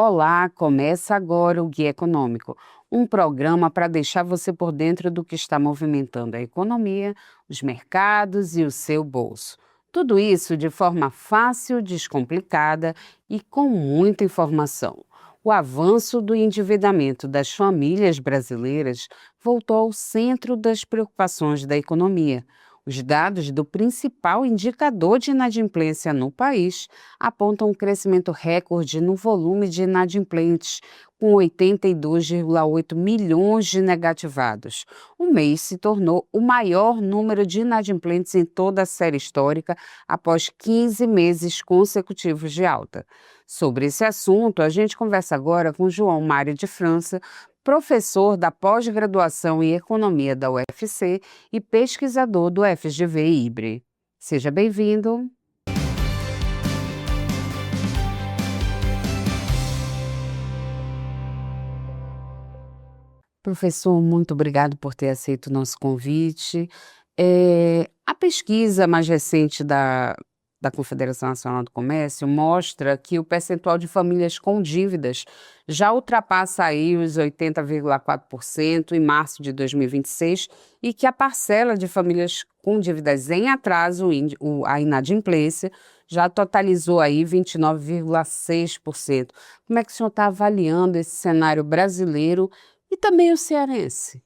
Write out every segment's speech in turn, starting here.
Olá, começa agora o Guia Econômico, um programa para deixar você por dentro do que está movimentando a economia, os mercados e o seu bolso. Tudo isso de forma fácil, descomplicada e com muita informação. O avanço do endividamento das famílias brasileiras voltou ao centro das preocupações da economia. Os dados do principal indicador de inadimplência no país apontam um crescimento recorde no volume de inadimplentes, com 82,8 milhões de negativados. O mês se tornou o maior número de inadimplentes em toda a série histórica, após 15 meses consecutivos de alta. Sobre esse assunto, a gente conversa agora com João Mário de França, professor da pós-graduação em Economia da UFC e pesquisador do FGV IBRE. Seja bem-vindo. Professor, muito obrigado por ter aceito o nosso convite. A pesquisa mais recente da Confederação Nacional do Comércio mostra que o percentual de famílias com dívidas já ultrapassa aí os 80,4% em março de 2026 e que a parcela de famílias com dívidas em atraso, a inadimplência, já totalizou aí 29,6%. Como é que o senhor está avaliando esse cenário brasileiro e também o cearense?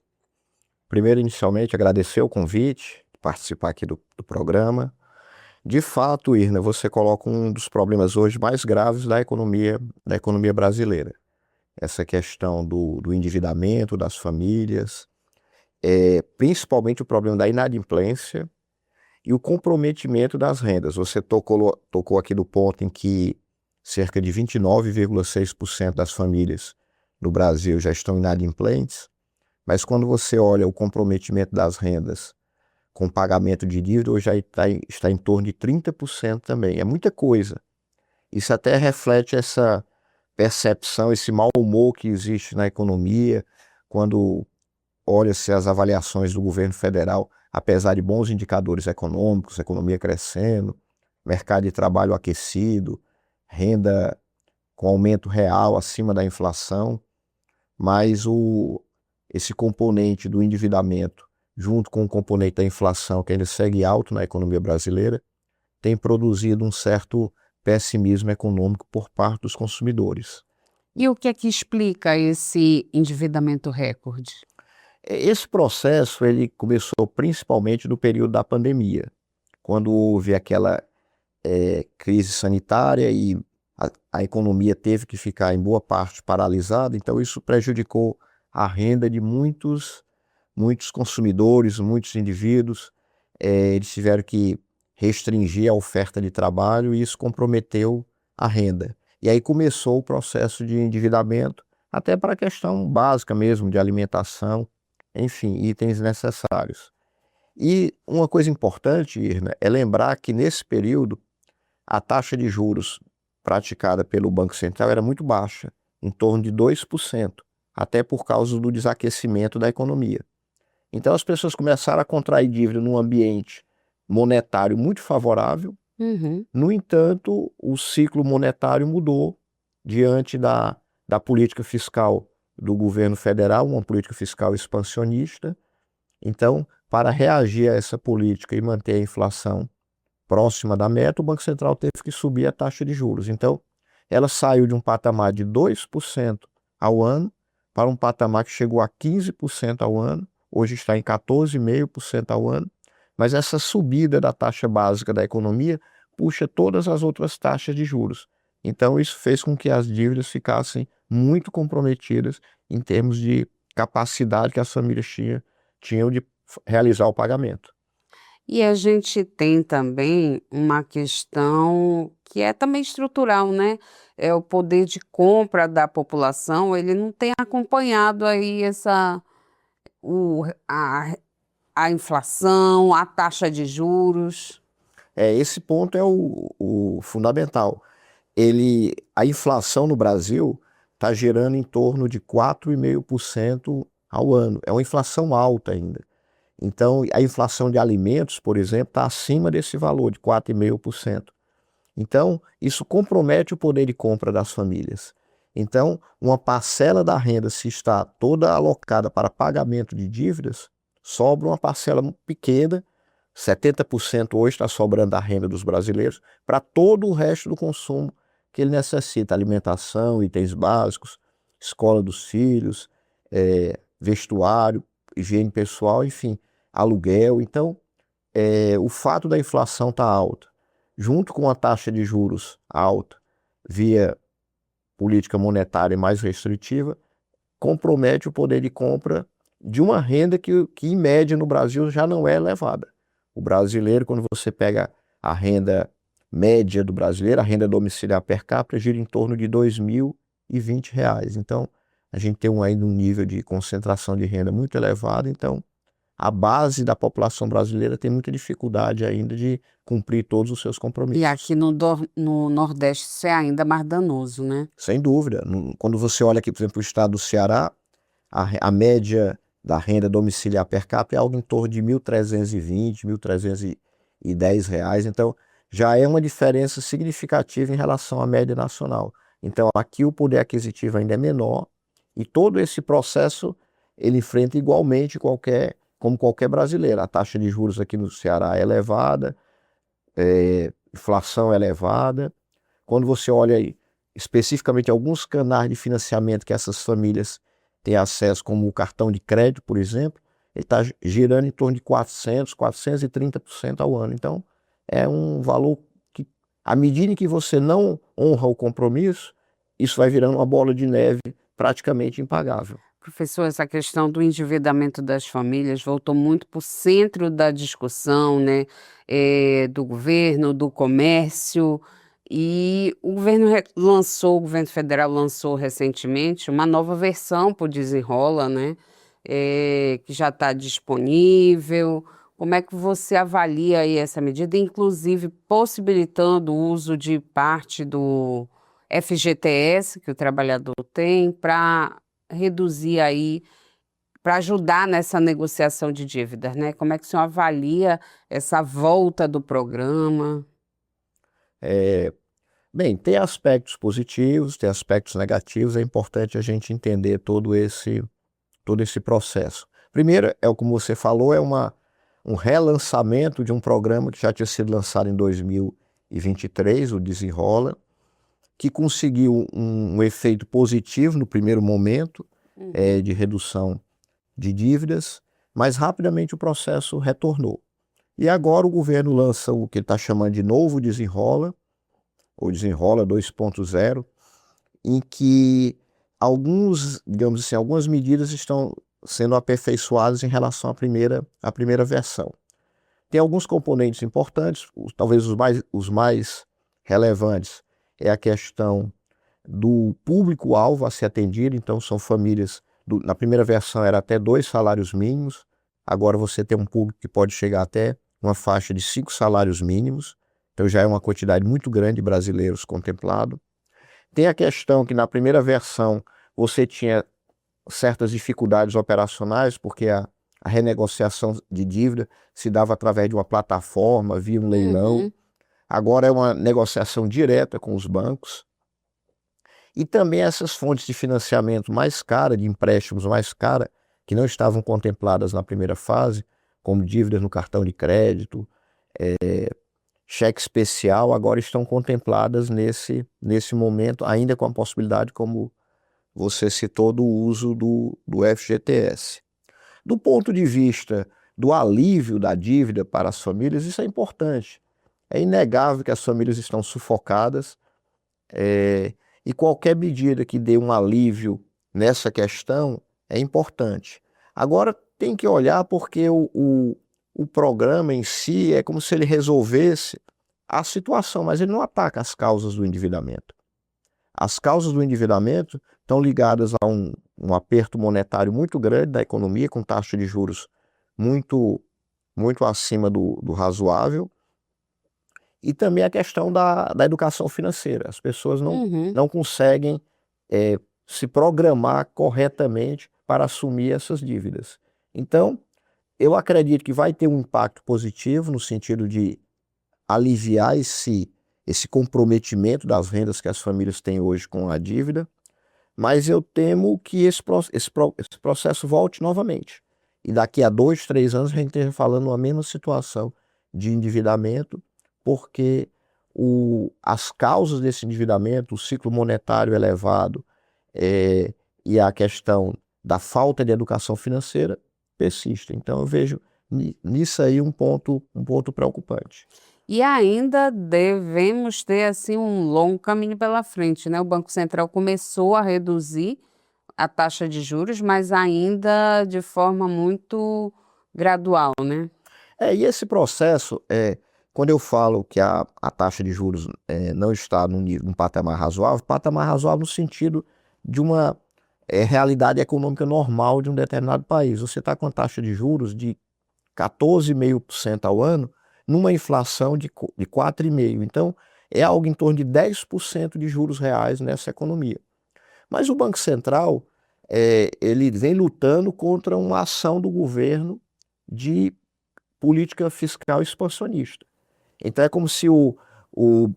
Primeiro, inicialmente, agradecer o convite, participar aqui do programa. De fato, Irna, você coloca um dos problemas hoje mais graves da economia brasileira. Essa questão do endividamento das famílias, principalmente o problema da inadimplência e o comprometimento das rendas. Você tocou aqui do ponto em que cerca de 29,6% das famílias no Brasil já estão inadimplentes, mas quando você olha o comprometimento das rendas com pagamento de dívida, hoje já está em torno de 30% também. É muita coisa. Isso até reflete essa percepção, esse mau humor que existe na economia, quando olha-se as avaliações do governo federal, apesar de bons indicadores econômicos, economia crescendo, mercado de trabalho aquecido, renda com aumento real acima da inflação, mas esse componente do endividamento, junto com o componente da inflação, que ainda segue alto na economia brasileira, tem produzido um certo pessimismo econômico por parte dos consumidores. E o que é que explica esse endividamento recorde? Esse processo ele começou principalmente no período da pandemia, quando houve aquela crise sanitária e a economia teve que ficar em boa parte paralisada, então isso prejudicou a renda de muitos consumidores, muitos indivíduos. Eles tiveram que restringir a oferta de trabalho e isso comprometeu a renda. E aí começou o processo de endividamento, até para a questão básica mesmo de alimentação, enfim, itens necessários. E uma coisa importante, Irna, é lembrar que nesse período a taxa de juros praticada pelo Banco Central era muito baixa, em torno de 2%, até por causa do desaquecimento da economia. Então as pessoas começaram a contrair dívida num ambiente monetário muito favorável. No entanto, o ciclo monetário mudou diante da política fiscal do governo federal, uma política fiscal expansionista. Então, para reagir a essa política e manter a inflação próxima da meta, o Banco Central teve que subir a taxa de juros. Então, ela saiu de um patamar de 2% ao ano para um patamar que chegou a 15% ao ano, hoje está em 14,5% ao ano, mas essa subida da taxa básica da economia puxa todas as outras taxas de juros. Então, isso fez com que as dívidas ficassem muito comprometidas em termos de capacidade que as famílias tinham de realizar o pagamento. E a gente tem também uma questão que é também estrutural, né? É o poder de compra da população, ele não tem acompanhado aí o, a, a inflação, a taxa de juros. Esse ponto é o fundamental. A inflação no Brasil está gerando em torno de 4,5% ao ano. É uma inflação alta ainda. Então, a inflação de alimentos, por exemplo, está acima desse valor de 4,5%. Então, isso compromete o poder de compra das famílias. Então, uma parcela da renda, se está toda alocada para pagamento de dívidas, sobra uma parcela pequena, 70% hoje está sobrando da renda dos brasileiros, para todo o resto do consumo que ele necessita, alimentação, itens básicos, escola dos filhos, vestuário, higiene pessoal, enfim, aluguel. Então, o fato da inflação estar alta, junto com a taxa de juros alta, via política monetária mais restritiva, compromete o poder de compra de uma renda que em média no Brasil já não é elevada. O brasileiro, quando você pega a renda média do brasileiro, a renda domiciliar per capita gira em torno de R$ 2.020. Então, a gente tem ainda um nível de concentração de renda muito elevado. Então, a base da população brasileira tem muita dificuldade ainda de cumprir todos os seus E compromissos. aqui no Nordeste isso é ainda mais danoso, né? Sem dúvida. Quando você olha aqui, por exemplo, o estado do Ceará, a média da renda domiciliar per capita é algo em torno de R$ 1.320, R$ 1.310. Então, já é uma diferença significativa em relação à média nacional. Então, aqui o poder aquisitivo ainda é menor e todo esse processo ele enfrenta igualmente como qualquer brasileiro. A taxa de juros aqui no Ceará é elevada, inflação é elevada. Quando você olha aí, especificamente alguns canais de financiamento que essas famílias têm acesso, como o cartão de crédito, por exemplo, ele está girando em torno de 430% ao ano. Então, é um valor que, à medida que você não honra o compromisso, isso vai virando uma bola de neve praticamente impagável. Professor, essa questão do endividamento das famílias voltou muito para o centro da discussão, né, do governo, do comércio, e o o governo federal lançou recentemente uma nova versão para o Desenrola, né, que já está disponível. Como é que você avalia aí essa medida, inclusive possibilitando o uso de parte do FGTS que o trabalhador tem para reduzir aí, para ajudar nessa negociação de dívidas, né? Como é que o senhor avalia essa volta do programa? Bem, tem aspectos positivos, tem aspectos negativos, é importante a gente entender todo esse processo. Primeiro, como você falou, um relançamento de um programa que já tinha sido lançado em 2023, o Desenrola, que conseguiu um efeito positivo no primeiro momento, de redução de dívidas, mas rapidamente o processo retornou. E agora o governo lança o que ele está chamando de novo Desenrola, ou Desenrola 2.0, em que digamos assim, algumas medidas estão sendo aperfeiçoadas em relação à primeira versão. Tem alguns componentes importantes, talvez os mais relevantes, é a questão do público-alvo a ser atendido. Então, são famílias, na primeira versão era até 2 salários mínimos, agora você tem um público que pode chegar até uma faixa de 5 salários mínimos, então já é uma quantidade muito grande de brasileiros contemplado. Tem a questão que na primeira versão você tinha certas dificuldades operacionais, porque a renegociação de dívida se dava através de uma plataforma, via um leilão. Agora é uma negociação direta com os bancos. E também essas fontes de financiamento mais caras, de empréstimos mais caras, que não estavam contempladas na primeira fase, como dívidas no cartão de crédito, cheque especial, agora estão contempladas nesse momento, ainda com a possibilidade, como você citou, do uso do FGTS. Do ponto de vista do alívio da dívida para as famílias, isso é importante. É inegável que as famílias estão sufocadas, e qualquer medida que dê um alívio nessa questão é importante. Agora, tem que olhar porque o programa em si é como se ele resolvesse a situação, mas ele não ataca as causas do endividamento. As causas do endividamento estão ligadas a um aperto monetário muito grande da economia, com taxa de juros muito, muito acima do razoável, e também a questão da educação financeira. As pessoas não conseguem se programar corretamente para assumir essas dívidas. Então, eu acredito que vai ter um impacto positivo no sentido de aliviar esse comprometimento das rendas que as famílias têm hoje com a dívida, mas eu temo que esse processo volte novamente. E daqui a 2, 3 anos a gente esteja falando a mesma situação de endividamento, porque as causas desse endividamento, o ciclo monetário elevado, eh, e a questão da falta de educação financeira persistem. Então eu vejo nisso aí um ponto preocupante. E ainda devemos ter assim um longo caminho pela frente, né? O Banco Central começou a reduzir a taxa de juros, mas ainda de forma muito gradual, né? E esse processo, quando eu falo que a taxa de juros não está num patamar razoável no sentido de uma realidade econômica normal de um determinado país. Você está com a taxa de juros de 14,5% ao ano, numa inflação de 4,5%. Então, é algo em torno de 10% de juros reais nessa economia. Mas o Banco Central, ele vem lutando contra uma ação do governo de política fiscal expansionista. Então é como se o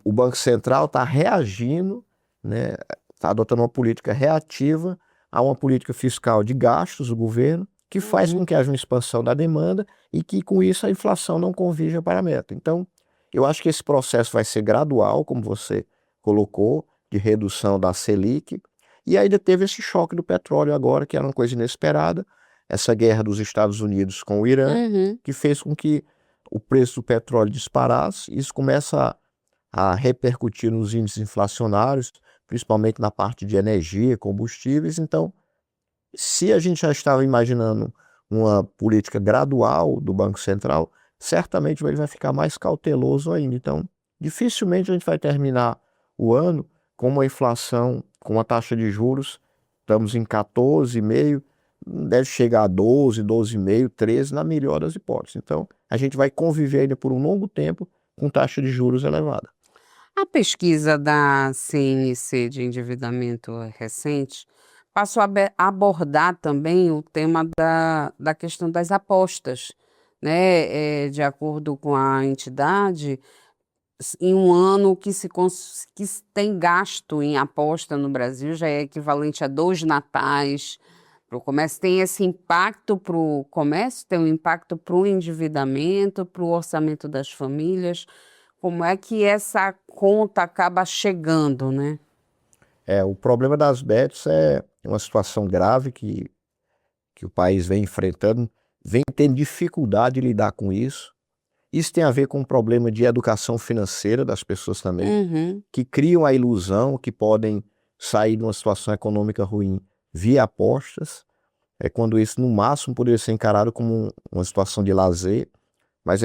Banco Central está reagindo, né, está adotando uma política reativa a uma política fiscal de gastos do governo, que faz com Uhum. que haja uma expansão da demanda e que com isso a inflação não convirja para a meta. Então, eu acho que esse processo vai ser gradual, como você colocou, de redução da Selic, e ainda teve esse choque do petróleo agora, que era uma coisa inesperada, essa guerra dos Estados Unidos com o Irã, Uhum. que fez com que o preço do petróleo disparasse. Isso começa a repercutir nos índices inflacionários, principalmente na parte de energia, combustíveis. Então, se a gente já estava imaginando uma política gradual do Banco Central, certamente ele vai ficar mais cauteloso ainda. Então, dificilmente a gente vai terminar o ano com uma inflação, com uma taxa de juros, estamos em 14,5%, deve chegar a 12, 12,5%, 13%, na melhor das hipóteses. Então, a gente vai conviver ainda por um longo tempo com taxa de juros elevada. A pesquisa da CNC de endividamento recente passou a abordar também o tema da questão das apostas, né? De acordo com a entidade, em um ano que se tem gasto em aposta no Brasil já é equivalente a 2 natais para o comércio. Tem esse impacto para o comércio, tem um impacto para o endividamento, para o orçamento das famílias. Como é que essa conta acaba chegando, né? O problema das bets é uma situação grave que o país vem enfrentando, vem tendo dificuldade de lidar com isso. Isso tem a ver com o problema de educação financeira das pessoas também, Uhum. que criam a ilusão que podem sair de uma situação econômica ruim via apostas, quando isso no máximo poderia ser encarado como uma situação de lazer, mas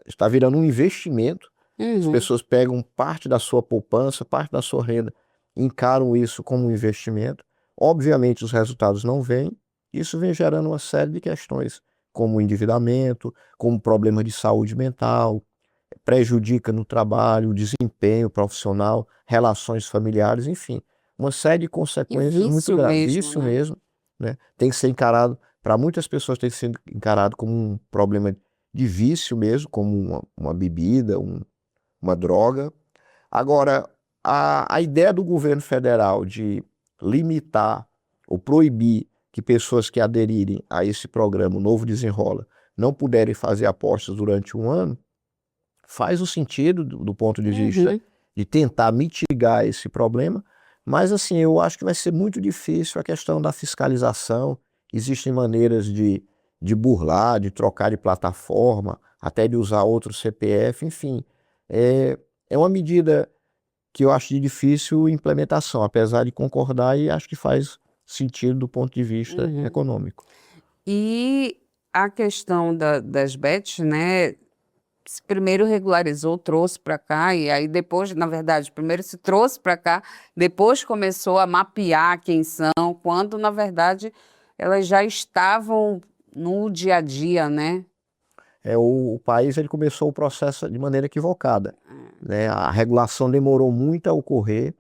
está virando um investimento. As Uhum. pessoas pegam parte da sua poupança, parte da sua renda, encaram isso como um investimento. Obviamente os resultados não vêm, isso vem gerando uma série de questões, como endividamento, como problema de saúde mental, prejudica no trabalho, desempenho profissional, relações familiares, enfim, uma série de E consequências muito vício graves. mesmo, Vício né? mesmo, né? Tem que ser encarado, para muitas pessoas tem que ser encarado como um problema de vício mesmo, como uma bebida, uma droga. Agora, a ideia do governo federal de limitar ou proibir que pessoas que aderirem a esse programa, o Novo Desenrola, não puderem fazer apostas durante um ano, faz o sentido do ponto de vista Uhum. de tentar mitigar esse problema, mas assim, eu acho que vai ser muito difícil a questão da fiscalização. Existem maneiras de burlar, de trocar de plataforma, até de usar outro CPF, enfim. É uma medida que eu acho de difícil implementação, apesar de concordar e acho que faz sentido do ponto de vista Uhum. econômico. E a questão das bets, né? Se primeiro regularizou, trouxe para cá, e aí depois, na verdade, primeiro se trouxe para cá, depois começou a mapear quem são, quando, na verdade, elas já estavam no dia a dia, né? O país ele começou o processo de maneira equivocada, né? A regulação demorou muito a ocorrer,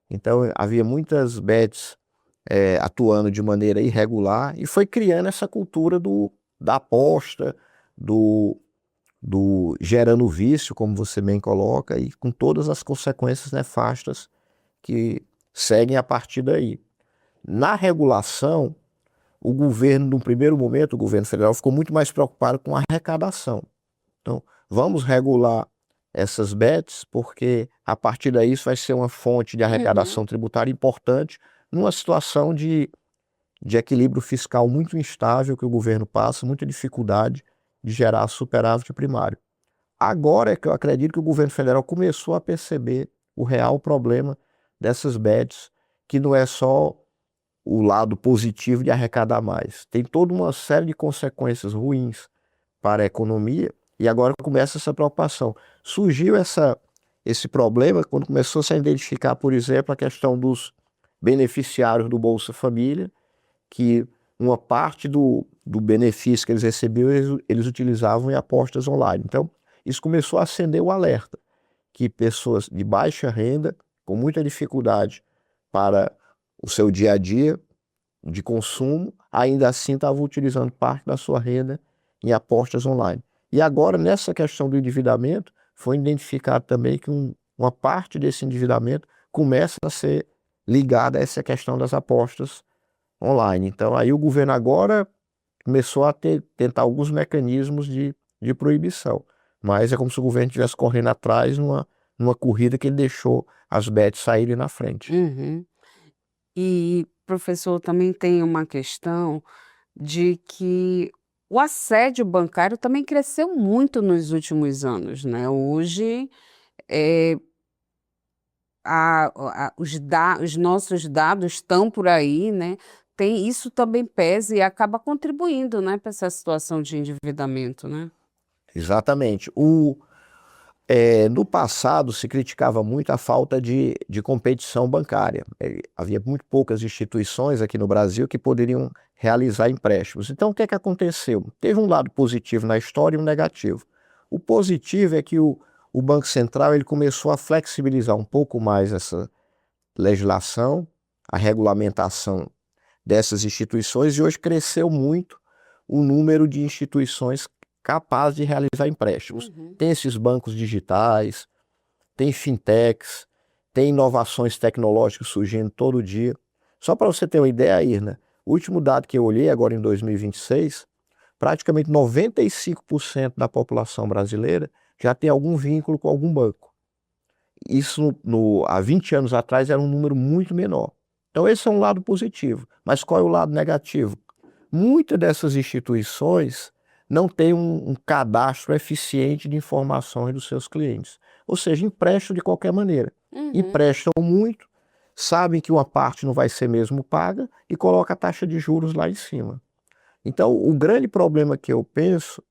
então havia muitas bets atuando de maneira irregular e foi criando essa cultura da aposta, do, do gerando vício, como você bem coloca, e com todas as consequências nefastas que seguem a partir daí. Na regulação, o governo, no primeiro momento, o governo federal ficou muito mais preocupado com a arrecadação. Então, vamos regular essas bets, porque a partir daí isso vai ser uma fonte de arrecadação tributária importante numa situação de equilíbrio fiscal muito instável que o governo passa, muita dificuldade de gerar superávit primário. Agora é que eu acredito que o governo federal começou a perceber o real problema dessas bets, que não é só o lado positivo de arrecadar mais. Tem toda uma série de consequências ruins para a economia e agora começa essa preocupação. Surgiu esse problema quando começou -se a identificar, por exemplo, a questão dos beneficiários do Bolsa Família, que uma parte do benefício que eles recebiam, eles utilizavam em apostas online. Então, isso começou a acender o alerta, que pessoas de baixa renda, com muita dificuldade para o seu dia a dia de consumo, ainda assim estavam utilizando parte da sua renda em apostas online. E agora, nessa questão do endividamento, foi identificado também que uma parte desse endividamento começa a ser ligada a essa questão das apostas online. Então, aí o governo agora começou a tentar alguns mecanismos de proibição. Mas é como se o governo estivesse correndo atrás numa corrida que ele deixou as bets saírem na frente. Uhum. E, professor, também tem uma questão de que o assédio bancário também cresceu muito nos últimos anos, né? Hoje, eh, os nossos dados estão por aí, né? Tem, isso também pesa e acaba contribuindo, né, para essa situação de endividamento, né? Exatamente. No passado se criticava muito a falta de competição bancária. Havia muito poucas instituições aqui no Brasil que poderiam realizar empréstimos. Então, o que é que aconteceu? Teve um lado positivo na história e um negativo. O positivo é que o Banco Central ele começou a flexibilizar um pouco mais essa legislação, a regulamentação dessas instituições, e hoje cresceu muito o número de instituições capazes de realizar empréstimos. Tem esses bancos digitais, tem fintechs, tem inovações tecnológicas surgindo todo dia. Só para você ter uma ideia, Irna, o último dado que eu olhei agora em 2026, praticamente 95% da população brasileira já tem algum vínculo com algum banco. Isso há 20 anos atrás era um número muito menor. Então esse é um lado positivo. Mas qual é o lado negativo? Muitas dessas instituições não têm um cadastro eficiente de informações dos seus clientes. Ou seja, emprestam de qualquer maneira. Emprestam muito, sabem que uma parte não vai ser mesmo paga e coloca a taxa de juros lá em cima. Então, o grande problema que eu penso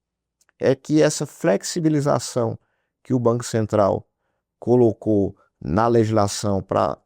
é que essa flexibilização que o Banco Central colocou na legislação para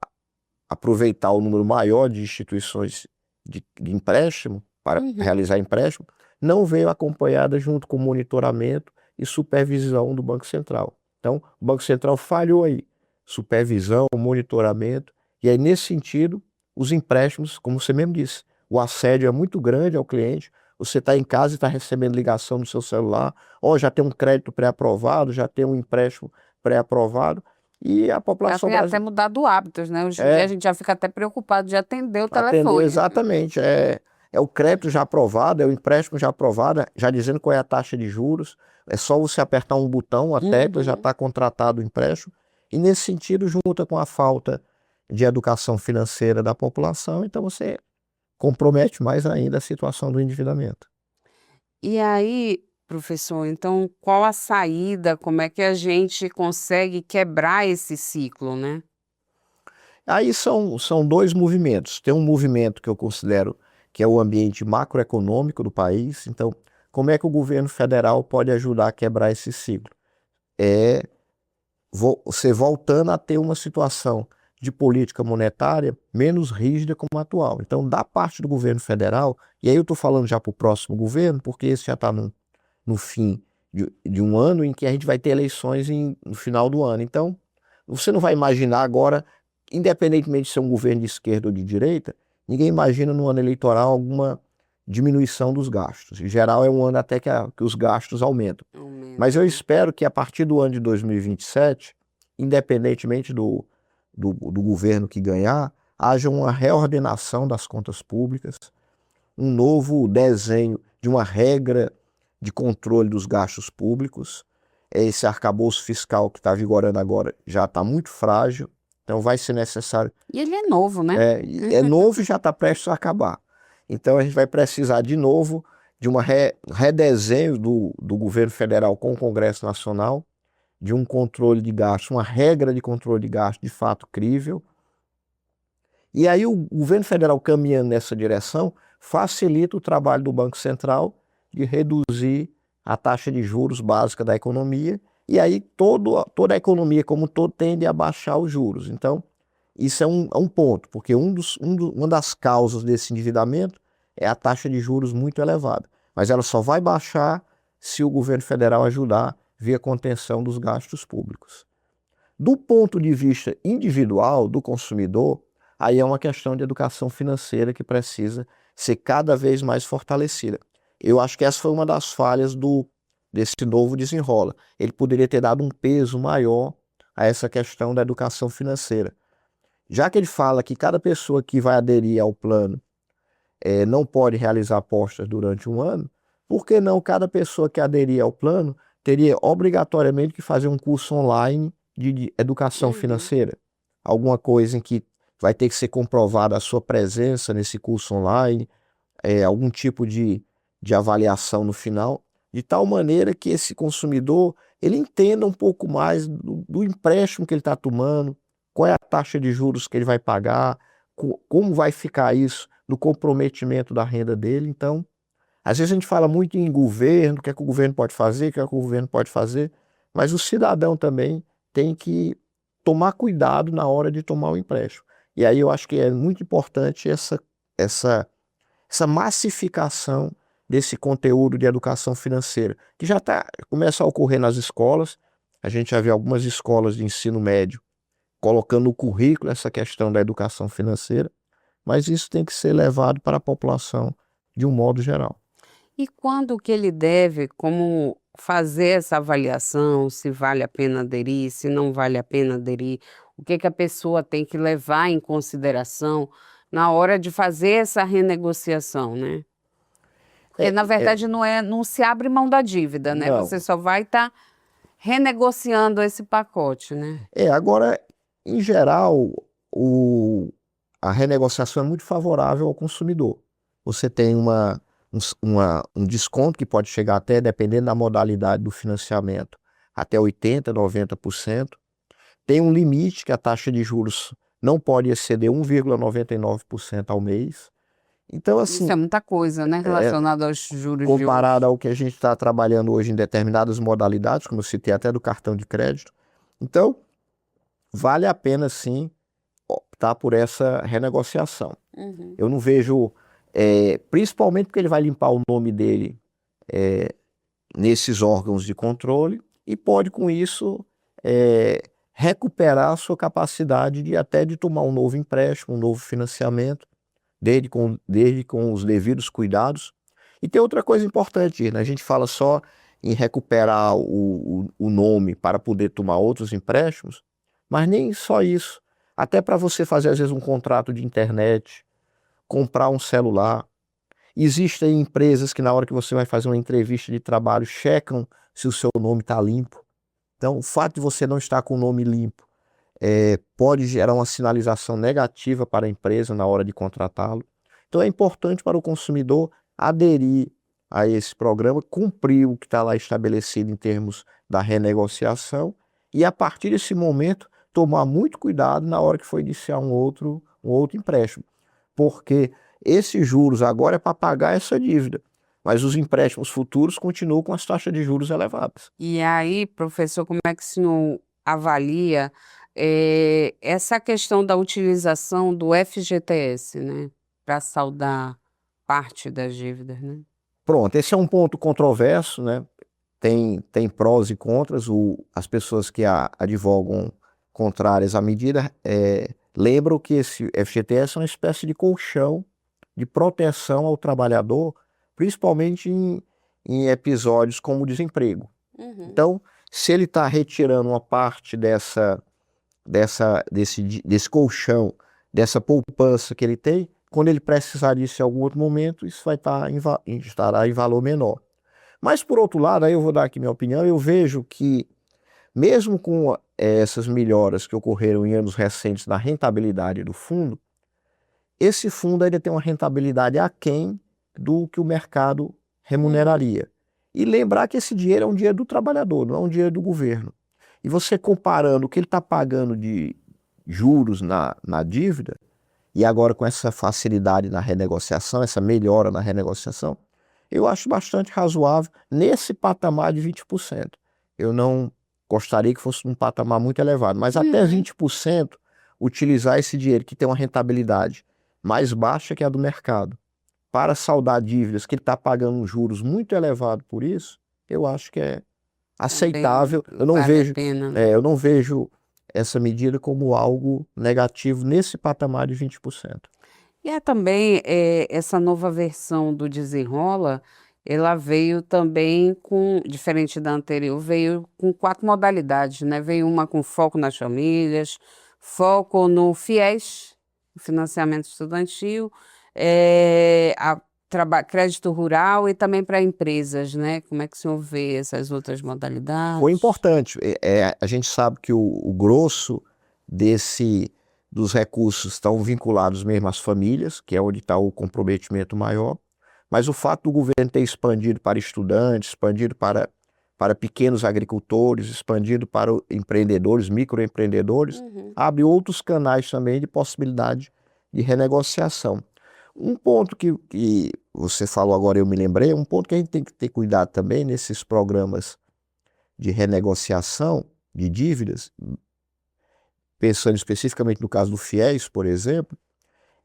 aproveitar o número maior de instituições de empréstimo, para realizar empréstimo, não veio acompanhada junto com monitoramento e supervisão do Banco Central. Então, o Banco Central falhou aí. Supervisão, monitoramento, e aí nesse sentido, os empréstimos, como você mesmo disse, o assédio é muito grande ao cliente, você está em casa e está recebendo ligação no seu celular, já tem um crédito pré-aprovado, já tem um empréstimo pré-aprovado, e a Já população tem até brasileira... mudado hábitos, né? Hoje em dia a gente já fica até preocupado de atender o telefone. Exatamente, é o crédito já aprovado, é o empréstimo já aprovado, já dizendo qual é a taxa de juros, é só você apertar um botão, a tecla, já está contratado o empréstimo, e nesse sentido junta com a falta de educação financeira da população, então você compromete mais ainda a situação do endividamento. E aí, professor, então qual a saída? Como é que a gente consegue quebrar esse ciclo, né? Aí são dois movimentos. Tem um movimento que eu considero que é o ambiente macroeconômico do país. Então, como é que o governo federal pode ajudar a quebrar esse ciclo? É você voltando a ter uma situação de política monetária menos rígida como a atual. Então, da parte do governo federal, e aí eu estou falando já para o próximo governo, porque esse já está no fim de um ano em que a gente vai ter eleições no final do ano. Então, você não vai imaginar agora, independentemente de ser um governo de esquerda ou de direita, ninguém imagina no ano eleitoral alguma diminuição dos gastos. Em geral, é um ano até que os gastos aumentam. Mas eu espero que a partir do ano de 2027, independentemente do governo que ganhar, haja uma reordenação das contas públicas, um novo desenho de uma regra de controle dos gastos públicos. Esse arcabouço fiscal que está vigorando agora já está muito frágil, então vai ser necessário. E ele é novo, né? É novo e já está prestes a acabar. Então a gente vai precisar de novo de um redesenho do governo federal com o Congresso Nacional, de um controle de gastos, uma regra de controle de gastos de fato crível. E aí o governo federal caminhando nessa direção facilita o trabalho do Banco Central de reduzir a taxa de juros básica da economia, e aí toda a economia como um todo tende a baixar os juros. Então, isso é um ponto, porque uma das causas desse endividamento é a taxa de juros muito elevada. Mas ela só vai baixar se o governo federal ajudar via contenção dos gastos públicos. Do ponto de vista individual do consumidor, aí é uma questão de educação financeira que precisa ser cada vez mais fortalecida. Eu acho que essa foi uma das falhas desse novo desenrola. Ele poderia ter dado um peso maior a essa questão da educação financeira. Já que ele fala que cada pessoa que vai aderir ao plano não pode realizar apostas durante um ano, por que não cada pessoa que aderir ao plano teria obrigatoriamente que fazer um curso online de educação financeira? Alguma coisa em que vai ter que ser comprovada a sua presença nesse curso online, algum tipo de avaliação no final, de tal maneira que esse consumidor ele entenda um pouco mais do empréstimo que ele está tomando, qual é a taxa de juros que ele vai pagar, como vai ficar isso no comprometimento da renda dele. Então, às vezes a gente fala muito em governo, o que é que o governo pode fazer, o que é que o governo pode fazer, mas o cidadão também tem que tomar cuidado na hora de tomar o empréstimo. E aí eu acho que é muito importante essa massificação desse conteúdo de educação financeira, que já começa a ocorrer nas escolas. A gente já vê algumas escolas de ensino médio colocando no currículo essa questão da educação financeira, mas isso tem que ser levado para a população de um modo geral. E quando que ele deve, como fazer essa avaliação, se vale a pena aderir, se não vale a pena aderir, o que a pessoa tem que levar em consideração na hora de fazer essa renegociação, né? Porque, na verdade, não se abre mão da dívida, né? Não. Você só vai estar renegociando esse pacote, né? Agora, em geral, a renegociação é muito favorável ao consumidor. Você tem um desconto que pode chegar até, dependendo da modalidade do financiamento, até 80%, 90%. Tem um limite que a taxa de juros não pode exceder 1,99% ao mês. Então, assim, isso é muita coisa, né? Relacionada aos juros de hoje. comparado ao que a gente está trabalhando hoje em determinadas modalidades, como eu citei até do cartão de crédito. Então, vale a pena sim optar por essa renegociação. Eu não vejo, principalmente porque ele vai limpar o nome dele nesses órgãos de controle e pode com isso recuperar a sua capacidade de tomar um novo empréstimo, um novo financiamento, desde com os devidos cuidados. E tem outra coisa importante, né? A gente fala só em recuperar o nome para poder tomar outros empréstimos, mas nem só isso. Até para você fazer, às vezes, um contrato de internet, comprar um celular. Existem empresas que, na hora que você vai fazer uma entrevista de trabalho, checam se o seu nome está limpo. Então, o fato de você não estar com o nome limpo pode gerar uma sinalização negativa para a empresa na hora de contratá-lo. Então, é importante para o consumidor aderir a esse programa, cumprir o que está lá estabelecido em termos da renegociação e, a partir desse momento, tomar muito cuidado na hora que for iniciar um outro empréstimo. Porque esses juros agora é para pagar essa dívida, mas os empréstimos futuros continuam com as taxas de juros elevadas. E aí, professor, como é que o senhor avalia essa questão da utilização do FGTS, né, para saldar parte das dívidas, né? Pronto, esse é um ponto controverso, né? Tem prós e contras. As pessoas que advogam contrárias à medida lembram que esse FGTS é uma espécie de colchão de proteção ao trabalhador, principalmente em episódios como o desemprego. Então, se ele está retirando uma parte desse colchão dessa poupança que ele tem, quando ele precisar disso em algum outro momento, isso vai estará em valor menor. Mas, por outro lado, aí eu vou dar aqui minha opinião, eu vejo que, mesmo com essas melhoras que ocorreram em anos recentes na rentabilidade do fundo, esse fundo ainda tem uma rentabilidade aquém do que o mercado remuneraria. E lembrar que esse dinheiro é um dinheiro do trabalhador, não é um dinheiro do governo. E você comparando o que ele está pagando de juros na dívida, e agora com essa facilidade na renegociação, essa melhora na renegociação, eu acho bastante razoável nesse patamar de 20%. Eu não gostaria que fosse um patamar muito elevado, mas até 20% utilizar esse dinheiro que tem uma rentabilidade mais baixa que a do mercado para saldar dívidas que ele está pagando juros muito elevados por isso, eu acho que é aceitável. Eu não Vale vejo, a pena. eu não vejo essa medida como algo negativo nesse patamar de 20%. E também essa nova versão do Desenrola, ela veio também com, diferente da anterior, veio com 4 modalidades, né? Veio uma com foco nas famílias, foco no FIES, financiamento estudantil, crédito rural e também para empresas, né? Como é que o senhor vê essas outras Foi modalidades? importante. A gente sabe que o grosso dos recursos estão vinculados mesmo às famílias, que é onde está o comprometimento maior, mas o fato do governo ter expandido para estudantes, expandido para pequenos agricultores, expandido para empreendedores, microempreendedores, abre outros canais também de possibilidade de renegociação. Um ponto que você falou agora, eu me lembrei, um ponto que a gente tem que ter cuidado também nesses programas de renegociação de dívidas, pensando especificamente no caso do FIES, por exemplo,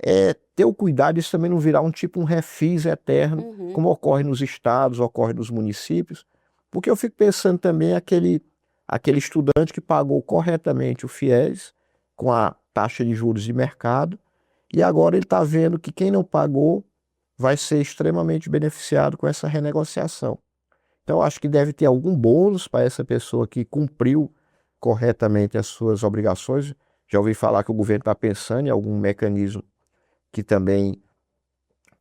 é ter o cuidado de isso também não virar um refis eterno, como ocorre nos estados, ocorre nos municípios, porque eu fico pensando também aquele estudante que pagou corretamente o FIES com a taxa de juros de mercado, e agora ele está vendo que quem não pagou vai ser extremamente beneficiado com essa renegociação. Então, acho que deve ter algum bônus para essa pessoa que cumpriu corretamente as suas obrigações. Já ouvi falar que o governo está pensando em algum mecanismo que também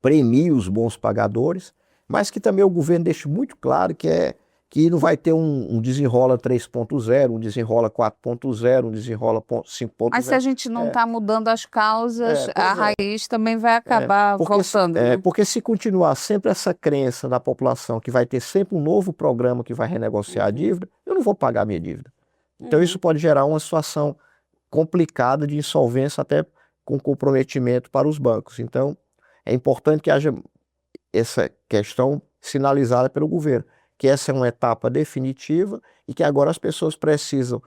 premie os bons pagadores, mas que também o governo deixe muito claro que não vai ter um desenrola 3.0, um desenrola 4.0, um desenrola 5.0. Mas se a gente não está mudando as causas, pois a raiz também vai acabar voltando, né? Porque se continuar sempre essa crença da população que vai ter sempre um novo programa que vai renegociar a dívida, eu não vou pagar a minha dívida. Então isso pode gerar uma situação complicada de insolvência até com comprometimento para os bancos. Então é importante que haja essa questão sinalizada pelo governo, que essa é uma etapa definitiva e que agora as pessoas precisam,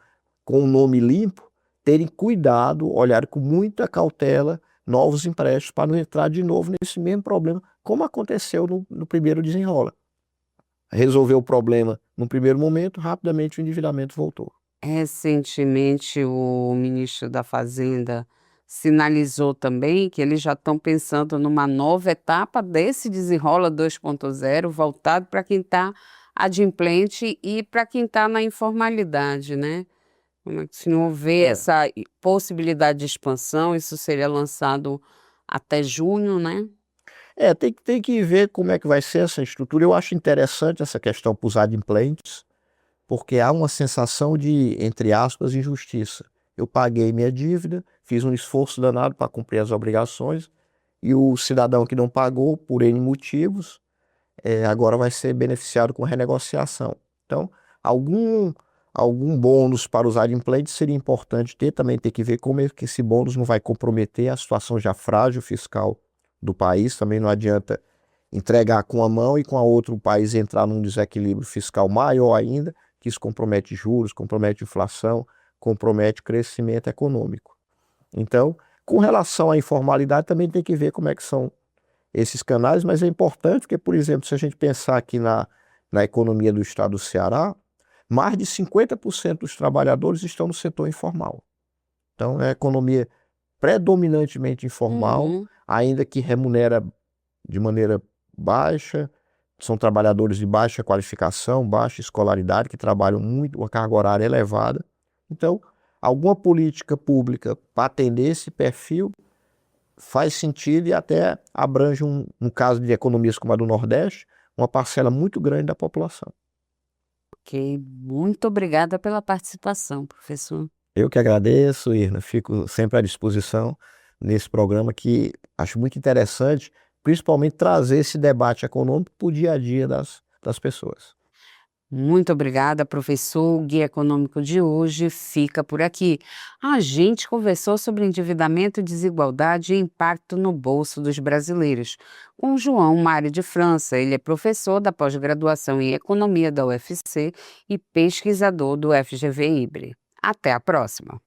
com o nome limpo, terem cuidado, olhar com muita cautela novos empréstimos para não entrar de novo nesse mesmo problema, como aconteceu no primeiro desenrola. Resolveu o problema no primeiro momento, rapidamente o endividamento voltou. Recentemente, o ministro da Fazenda sinalizou também que eles já estão pensando numa nova etapa desse Desenrola 2.0, voltado para quem está adimplente e para quem está na informalidade, né? Como é que o senhor vê essa possibilidade de expansão? Isso seria lançado até junho, né? Tem que ver como é que vai ser essa estrutura. Eu acho interessante essa questão para os adimplentes, porque há uma sensação de, entre aspas, injustiça. Eu paguei minha dívida, fiz um esforço danado para cumprir as obrigações, e o cidadão que não pagou, por N motivos, agora vai ser beneficiado com renegociação. Então, algum bônus para os adimplentes seria importante ter, também tem que ver como é que esse bônus não vai comprometer a situação já frágil fiscal do país. Também não adianta entregar com a mão e com a outra o país entrar num desequilíbrio fiscal maior ainda, que isso compromete juros, compromete inflação, compromete crescimento econômico. Então, com relação à informalidade, também tem que ver como é que são esses canais, mas é importante porque, por exemplo, se a gente pensar aqui na economia do estado do Ceará, mais de 50% dos trabalhadores estão no setor informal. Então, é a economia predominantemente informal, ainda que remunera de maneira baixa, são trabalhadores de baixa qualificação, baixa escolaridade, que trabalham muito, uma carga horária elevada. Então, alguma política pública para atender esse perfil faz sentido e até abrange, no caso de economias como a do Nordeste, uma parcela muito grande da população. Ok, muito obrigada pela participação, professor. Eu que agradeço, Irna, fico sempre à disposição nesse programa que acho muito interessante, principalmente trazer esse debate econômico para o dia a dia das pessoas. Muito obrigada, professor. O Guia Econômico de hoje fica por aqui. A gente conversou sobre endividamento, desigualdade e impacto no bolso dos brasileiros. Com João Mário de França, ele é professor da pós-graduação em Economia da UFC e pesquisador do FGV Ibre. Até a próxima!